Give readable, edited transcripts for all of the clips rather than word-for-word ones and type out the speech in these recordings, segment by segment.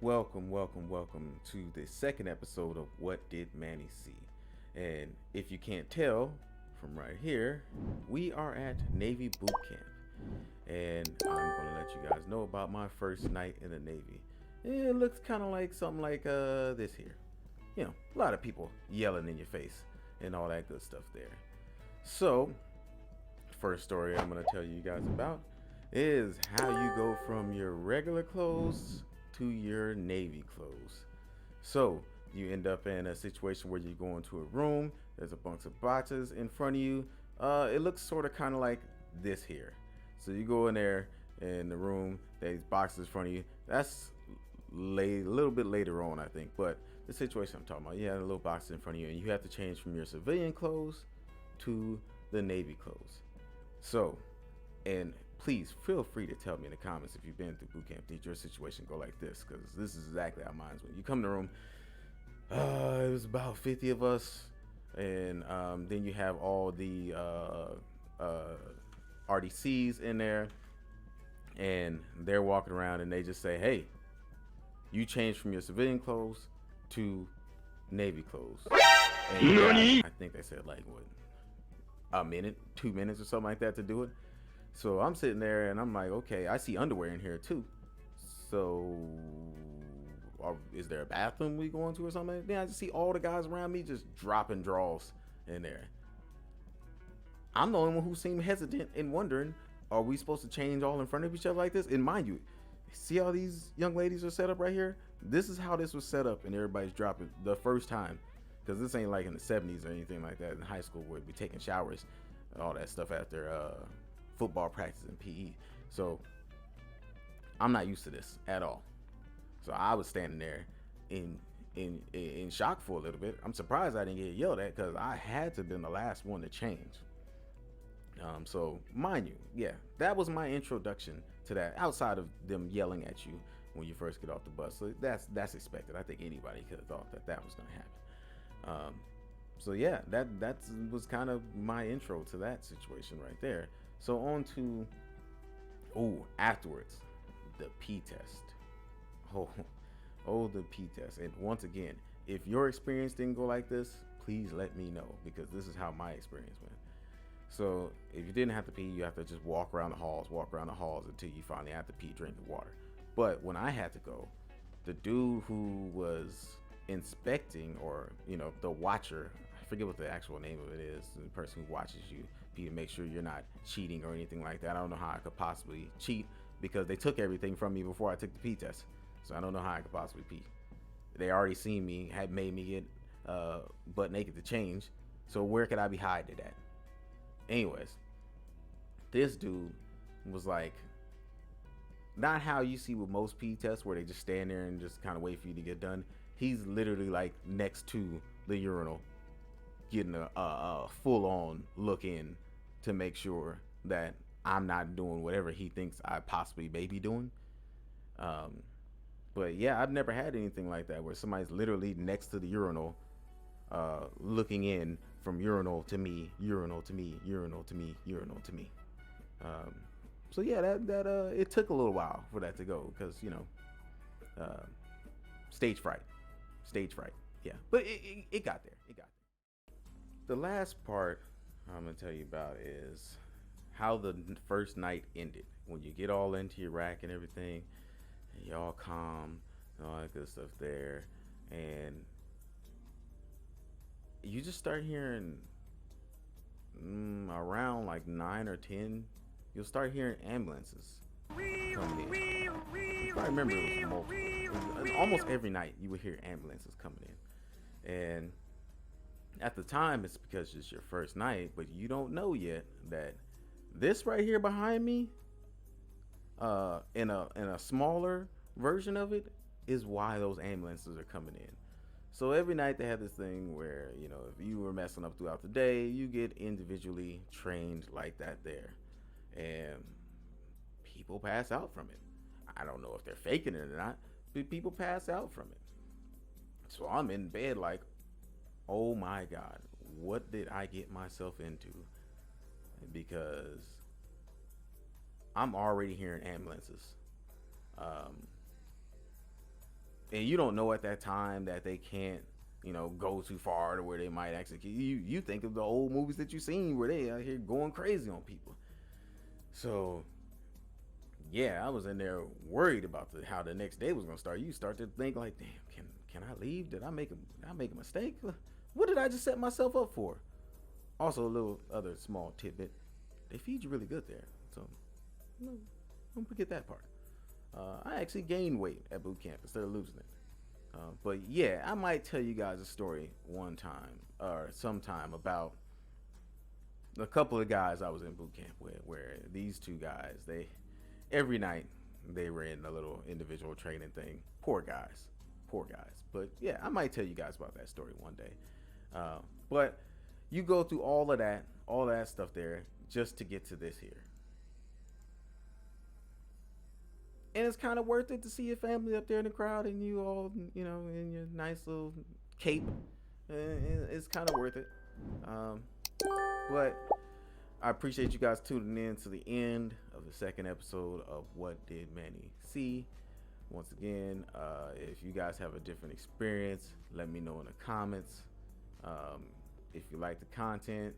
Welcome to the second episode of What Did Manny See? And if you can't tell from right here, we are at Navy boot camp. And I'm going to let you guys know about my first night in the Navy. It looks kind of like something like this here. You know, a lot of people yelling in your face and all that good stuff there. So, first story I'm going to tell you guys about is how you go from your regular clothes to your Navy clothes. So you end up in a situation where you go into a room, there's a bunch of boxes in front of you. It looks sort of kind of like this here. So you go in there in the room, there's boxes in front of you. That's a little bit later on, I think. But the situation I'm talking about, you have a little box in front of you and you have to change from your civilian clothes to the Navy clothes. So, and please feel free to tell me in the comments if you've been through boot camp, did your situation go like this? Because this is exactly how mine's went. You come in the room, it was about 50 of us, and then you have all the RDCs in there, and they're walking around and they just say, hey, you changed from your civilian clothes to Navy clothes. And I think they said like, what, a minute, 2 minutes or something like that to do it. So I'm sitting there and I'm like, okay, I see underwear in here too. So is there a bathroom we going to or something? Then I just see all the guys around me just dropping draws in there. I'm the only one who seemed hesitant and wondering, are we supposed to change all in front of each other like this? And mind you, see how these young ladies are set up right here? This is how this was set up, and everybody's dropping the first time. Because this ain't like in the 70s or anything like that in high school where we'd be taking showers and all that stuff after football practice and PE. So I'm not used to this at all. So I was standing there in shock for a little bit. I'm surprised I didn't get yelled at because I had to have been the last one to change. So mind you, yeah, that was my introduction to that. Outside of them yelling at you when you first get off the bus, so that's expected. I think anybody could have thought that was going to happen. So yeah, that was kind of my intro to that situation right there. So on to afterwards, the P test. The P test. And once again, if your experience didn't go like this, please let me know because this is how my experience went. So if you didn't have to pee, you have to just walk around the halls until you finally have to pee, drink the water. But when I had to go, the dude who was inspecting, or the watcher, I forget what the actual name of it is, the person who watches you pee to make sure you're not cheating or anything like that. I don't know how I could possibly cheat because they took everything from me before I took the pee test. So I don't know how I could possibly pee. They already seen me, had made me get butt naked to change. So where could I be hiding it at? Anyways, this dude was like, not how you see with most pee tests where they just stand there and just kind of wait for you to get done. He's literally like next to the urinal, getting a full-on look in to make sure that I'm not doing whatever he thinks I possibly may be doing. But yeah, I've never had anything like that where somebody's literally next to the urinal, looking in from urinal to me, urinal to me, urinal to me, urinal to me. So yeah, that it took a little while for that to go because stage fright. Yeah, but it got there. The last part I'm gonna tell you about is how the first night ended. When you get all into your rack and everything, and you're all calm and all that good stuff there, and you just start hearing around like 9 or 10, you'll start hearing ambulances coming in. If I remember, it was multiple. Almost every night you would hear ambulances coming in, and at the time it's because it's your first night, but you don't know yet that this right here behind me, in a smaller version of it, is why those ambulances are coming in. So every night they have this thing where, if you were messing up throughout the day, you get individually trained like that there. And people pass out from it. I don't know if they're faking it or not, but people pass out from it. So I'm in bed like, oh my God, what did I get myself into? Because I'm already hearing ambulances. and you don't know at that time that they can't, go too far to where they might execute you. Think of the old movies that you've seen where they out here going crazy on people. So yeah, I was in there worried about how the next day was gonna start. You start to think like, damn, can I leave? Did I make a mistake? What did I just set myself up for? Also, a little other small tidbit: they feed you really good there, so don't forget that part. I actually gained weight at boot camp instead of losing it. But yeah, I might tell you guys a story one time or sometime about a couple of guys I was in boot camp with, where these two guys, every night they were in a little individual training thing. Poor guys. But yeah, I might tell you guys about that story one day. But you go through all that stuff there just to get to this here. And it's kind of worth it to see your family up there in the crowd and you all, in your nice little cape. It's kind of worth it. But I appreciate you guys tuning in to the end of the second episode of What Did Manny See? Once again, if you guys have a different experience, let me know in the comments. If you like the content,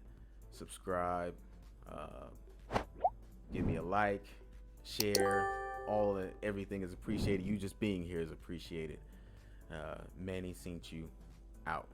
subscribe, give me a like, share. Everything is appreciated. You just being here is appreciated. Manny seen you out.